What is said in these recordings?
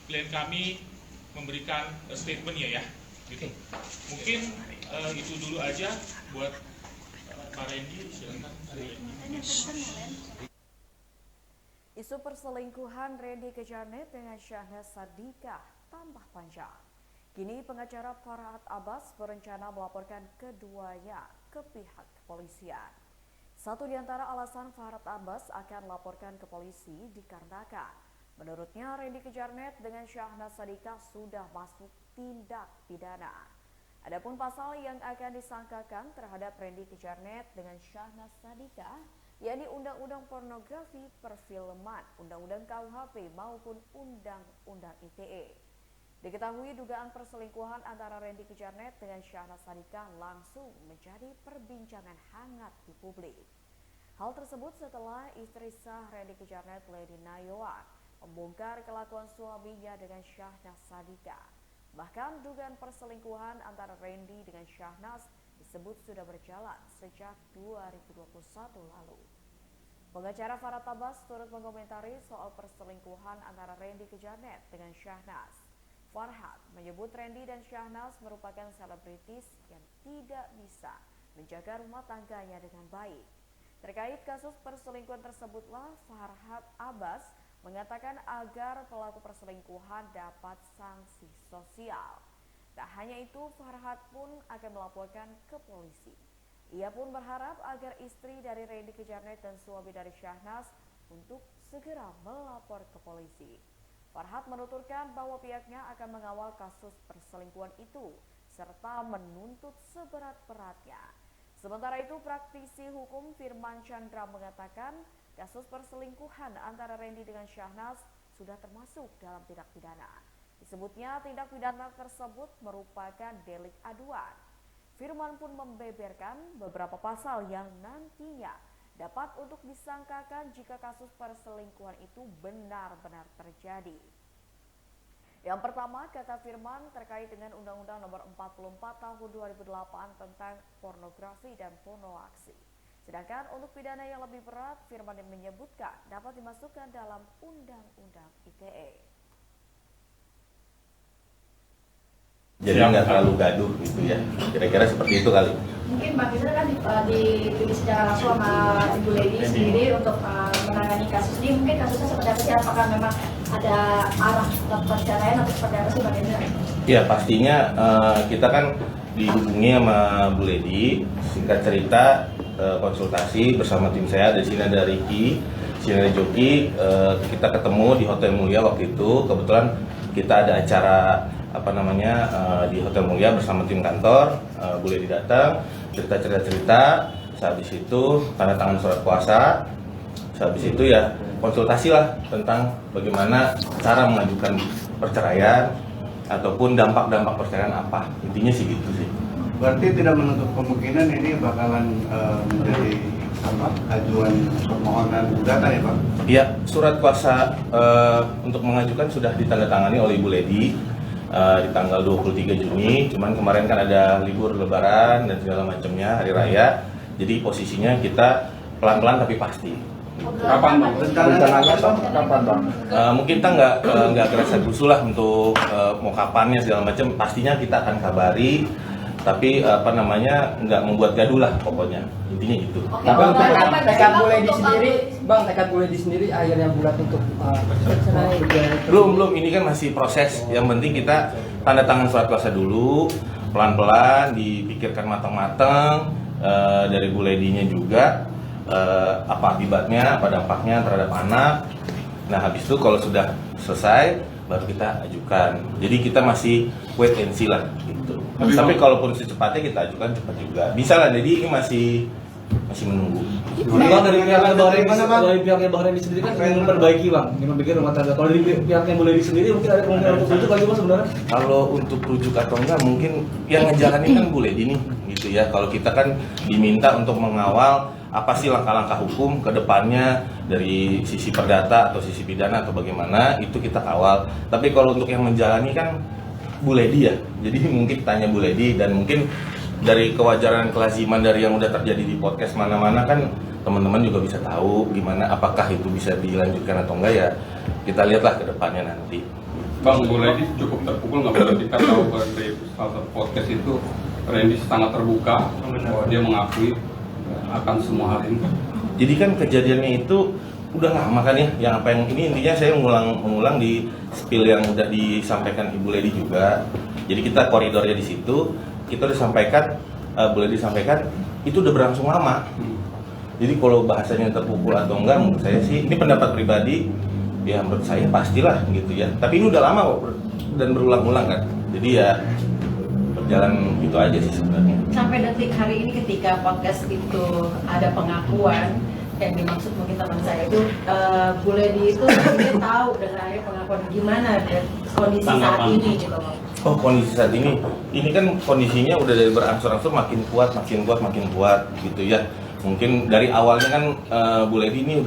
klien kami memberikan statementnya ya, gitu. Mungkin itu dulu aja buat Pak Randy, silakan. Isu perselingkuhan Randy Kejarnet dengan Syahnas Sadiqah tambah panjang. Kini pengacara Farhad Abbas berencana melaporkan keduanya ke pihak kepolisian. Satu di antara alasan Farhad Abbas akan melaporkan ke polisi dikarenakan menurutnya Randy Kejarnet dengan Syahnas Sadiqah sudah masuk tindak pidana. Adapun pasal yang akan disangkakan terhadap Randy Kejarnet dengan Syahnas Sadiqah yakni Undang-Undang Pornografi Perfilman, Undang-Undang KUHP maupun Undang-Undang ITE. Diketahui dugaan perselingkuhan antara Randy Kejarnet dengan Syahnas Sadiqah langsung menjadi perbincangan hangat di publik. Hal tersebut setelah istri sah Randy Kejarnet, Lady Nayoan, membongkar kelakuan suaminya dengan Syahnas Sadiqah. Bahkan dugaan perselingkuhan antara Randy dengan Syahnas disebut sudah berjalan sejak 2021 lalu. Pengacara Farhad Abbas turut mengomentari soal perselingkuhan antara Randy Kejarnet dengan Syahnas. Farhad menyebut Randy dan Syahnas merupakan selebritis yang tidak bisa menjaga rumah tangganya dengan baik. Terkait kasus perselingkuhan tersebutlah Farhad Abbas mengatakan agar pelaku perselingkuhan dapat sanksi sosial. Tak hanya itu, Farhad pun akan melaporkan ke polisi. Ia pun berharap agar istri dari Randy Kejarnet dan suami dari Syahnas untuk segera melapor ke polisi. Farhad menuturkan bahwa pihaknya akan mengawal kasus perselingkuhan itu serta menuntut seberat-beratnya. Sementara itu, praktisi hukum Firman Chandra mengatakan kasus perselingkuhan antara Randy dengan Syahnas sudah termasuk dalam tindak pidana. Disebutnya tindak pidana tersebut merupakan delik aduan. Firman pun membeberkan beberapa pasal yang nantinya dapat untuk disangkakan jika kasus perselingkuhan itu benar-benar terjadi. Yang pertama, kata Firman terkait dengan Undang-Undang Nomor 44 Tahun 2008 tentang pornografi dan pornoaksi. Sedangkan untuk pidana yang lebih berat, Firman menyebutkan dapat dimasukkan dalam Undang-Undang ITE. Jadi nggak terlalu gaduh gitu ya, kira-kira seperti itu kali. Mungkin Mbak Fitri kan dipilih secara langsung sama Ibu Lady sendiri untuk menangani kasus ini. Mungkin kasusnya seperti apa sih? Apakah memang ada arah perceraian atau seperti apa sih Mbak Fitri? Ya pastinya kita kan dihubungi sama Bu Lady, singkat cerita konsultasi bersama tim saya. Di sini ada Ricky, sini ada Joki. Kita ketemu di Hotel Mulia waktu itu. Kebetulan kita ada acara di Hotel Mulia bersama tim kantor. Bu Lady datang, cerita. Sehabis itu tanda tangan surat kuasa. Sehabis itu ya konsultasi lah tentang bagaimana cara mengajukan perceraian ataupun dampak-dampak perceraian apa. Intinya sih gitu sih. Berarti tidak menutup kemungkinan ini bakalan menjadi ajuan permohonan gugatan ya Pak? Iya, surat kuasa untuk mengajukan sudah ditandatangani oleh Ibu Lady di tanggal 23 Juni. Cuman kemarin kan ada libur lebaran dan segala macamnya, hari raya. Jadi posisinya kita pelan-pelan tapi pasti. Kapan Bang? Rencananya kapan Bang? Mungkin kita nggak kerasa gusu lah untuk mau kapannya segala macam. Pastinya kita akan kabari. Tapi nggak membuat gaduh lah pokoknya, intinya gitu. Tapi untuk tekad Bu Lady sendiri, Bang, tekad Bu Lady sendiri akhirnya bulat untuk bercerai. Belum, ini kan masih proses. Yang penting kita tanda tangan surat kuasa dulu, pelan-pelan dipikirkan matang-matang dari Bu Lady-nya juga apa akibatnya, apa dampaknya terhadap anak. Nah habis itu kalau sudah selesai baru kita ajukan. Jadi kita masih wait and see lah gitu. Tapi kalaupun secepatnya kita ajukan cepat juga. Bisa lah. Jadi ini masih menunggu. Bang, dari pihaknya Bang Randy sendiri kan ingin memperbaiki Bang, ingin memperbaiki rumah tangga. Kalau dari pihaknya Bu Lady sendiri mungkin ada kemungkinan untuk rujuk lagi Bang sebenarnya? Kalau untuk rujuk atau enggak mungkin yang ngejalanin kan Bu Lady nih gitu ya. Kalau kita kan diminta untuk mengawal apa sih langkah-langkah hukum ke depannya dari sisi perdata atau sisi pidana atau bagaimana, itu kita kawal. Tapi kalau untuk yang menjalani kan Bu Lady ya. Jadi mungkin tanya Bu Lady, dan mungkin dari kewajaran kelaziman dari yang udah terjadi di podcast mana-mana kan teman-teman juga bisa tahu gimana, apakah itu bisa dilanjutkan atau enggak ya. Kita lihatlah ke depannya nanti. Bang, Bu Lady cukup terpukul nggak boleh kita tahu dari salah satu podcast itu Randy sangat terbuka bahwa dia mengakui akan semua hal ini. Jadi kan kejadiannya itu udah lama kan ya, yang apa yang ini intinya saya mengulang di spill yang udah disampaikan Ibu Lady juga. Jadi kita koridornya di situ, kita udah sampaikan, Bu Lady sampaikan itu udah berlangsung lama. Jadi kalau bahasanya terpukul atau enggak, menurut saya sih ini pendapat pribadi, ya menurut saya pastilah gitu ya. Tapi ini udah lama kok dan berulang-ulang kan. Jadi ya berjalan gitu aja sih sebenarnya. Sampai detik hari ini ketika podcast itu ada pengakuan yang dimaksud mungkin teman saya itu Bu Lady itu dia tahu dengan adanya pengakuan gimana dan kondisi saat ini gitu Bang. Oh, kondisi saat ini kan kondisinya udah dari berangsur-angsur makin kuat gitu ya. Mungkin dari awalnya kan Bu Lady ini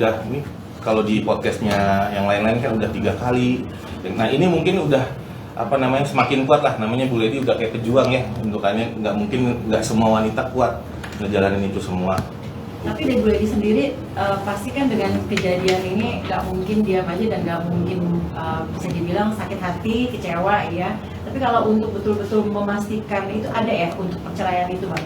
kalau di podcastnya yang lain-lain kan udah 3 kali. Nah ini mungkin udah semakin kuat lah, namanya Bu Lady udah kayak pejuang ya, bentukannya nggak semua wanita kuat ngejalanin itu semua. Tapi dari Bu Lady sendiri pasti kan dengan kejadian ini nggak mungkin diam aja dan nggak mungkin bisa dibilang sakit hati, kecewa ya. Tapi kalau untuk betul-betul memastikan itu ada ya untuk perceraian itu Bang?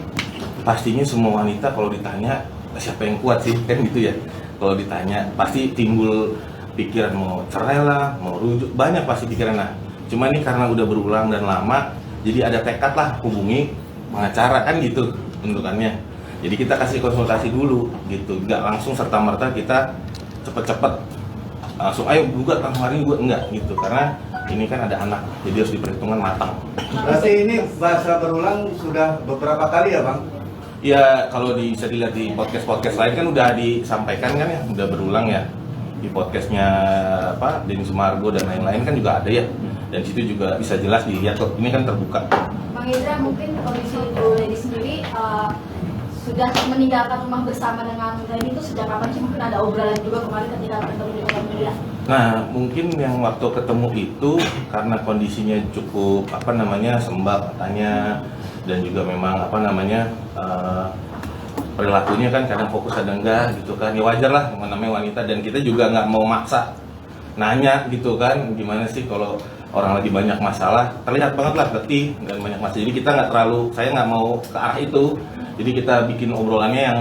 Pastinya semua wanita kalau ditanya siapa yang kuat sih kan gitu ya. Kalau ditanya pasti timbul pikiran mau cerai lah, mau rujuk, banyak pasti pikiran. Nah, cuma ini karena udah berulang dan lama, jadi ada tekad lah hubungi pengacara kan gitu bentukannya. Jadi kita kasih konsultasi dulu gitu, nggak langsung serta-merta kita cepet-cepet langsung ayo gugat langsung hari ini, enggak gitu, karena ini kan ada anak, jadi harus diperhitungkan matang. Berarti ini bahasa berulang sudah beberapa kali ya Bang? Ya kalau bisa dilihat di podcast lain kan udah disampaikan kan ya, udah berulang ya. Di podcastnya Denny Sumargo dan lain-lain kan juga ada ya. Dan situ juga bisa jelas dilihat kok, ini kan terbuka. Bang Indra, mungkin kondisi Bu Lady sendiri sudah meninggalkan rumah bersama dengan Randy itu sejak kapan sih? Mungkin ada obrolan juga kemarin ketika bertemu di Kota Media. Nah, mungkin yang waktu ketemu itu karena kondisinya cukup sembab katanya, dan juga memang perilakunya kan kadang fokus ada enggak gitu kan. Ya wajar lah namanya wanita, dan kita juga nggak mau maksa nanya gitu kan, gimana sih kalau orang lagi banyak masalah, terlihat banget lah letih dan banyak masalah. Jadi kita saya nggak mau ke arah itu. Jadi kita bikin obrolannya yang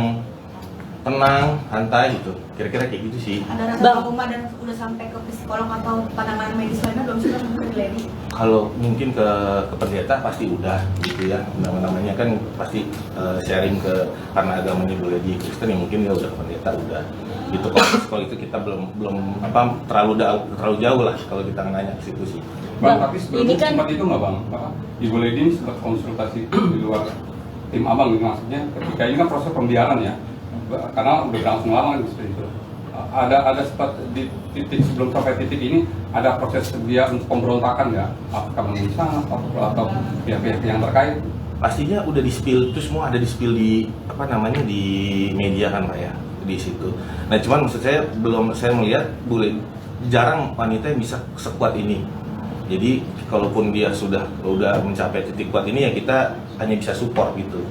tenang, santai gitu. Kira-kira kayak gitu sih. Ada rasa trauma dan udah sampai ke psikolog atau penanganan medis lainnya belum sudah mungkin Lady? Kalau mungkin ke pendeta pasti udah gitu ya. Namanya kan pasti sharing karena agamanya Bu Lady Kristen ya, mungkin ya udah ke pendeta udah. Gitu kalau itu kita belum terlalu jauh lah kalau kita nanya ke situ sih. Bang, tapi sebelumnya sempat itu nggak Bang? Ibu Lady ini sempat konsultasi di luar tim Abang gitu, maksudnya ketika ini kan proses pembiaran ya, karena udah berlangsung lama gitu seperti itu. Ada sempat di titik sebelum sampai titik ini ada proses dia untuk pemberontakan ya, apakah mengusaha atau pihak-pihak yang terkait? Pastinya udah di-spill, itu semua ada di-spill di di media kan Pak ya, di situ. Nah cuman maksud saya saya melihat jarang wanita yang bisa sekuat ini. Jadi kalaupun dia sudah mencapai titik kuat ini ya kita hanya bisa support gitu.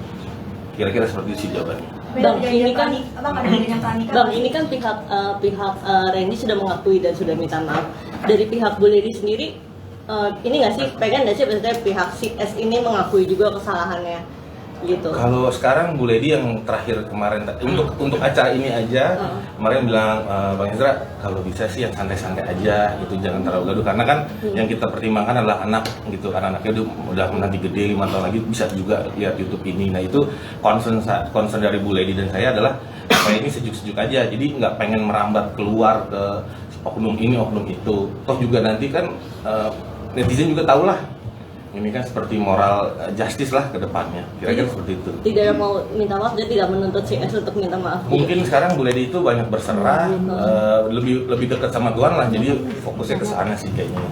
Kira-kira seperti itu sih jawabannya. Bang, ini kan pihak Randy sudah mengakui dan sudah minta maaf. Dari pihak Bu Lady sendiri, ini nggak sih pengen nggak sih maksudnya pihak si S ini mengakui juga kesalahannya gitu? Kalau sekarang Bu Lady yang terakhir kemarin untuk acara ini aja kemarin bilang Bang Ezra kalau bisa sih yang santai-santai aja gitu, jangan terlalu gaduh, karena kan yang kita pertimbangkan adalah anak gitu, karena anaknya udah nanti gede 5 tahun lagi bisa juga lihat YouTube ini. Nah itu concern dari Bu Lady dan saya adalah supaya ini sejuk-sejuk aja, jadi nggak pengen merambat keluar ke oknum ini oknum itu. Toh juga nanti kan netizen juga tahu lah ini kan seperti moral justice lah ke depannya, kira-kira seperti itu. Tidak mau minta maaf dan tidak menuntut si S untuk minta maaf. Mungkin sekarang Bu Lady itu banyak berserah, lebih dekat sama Tuhan lah, jadi fokusnya ke sana sih kayaknya.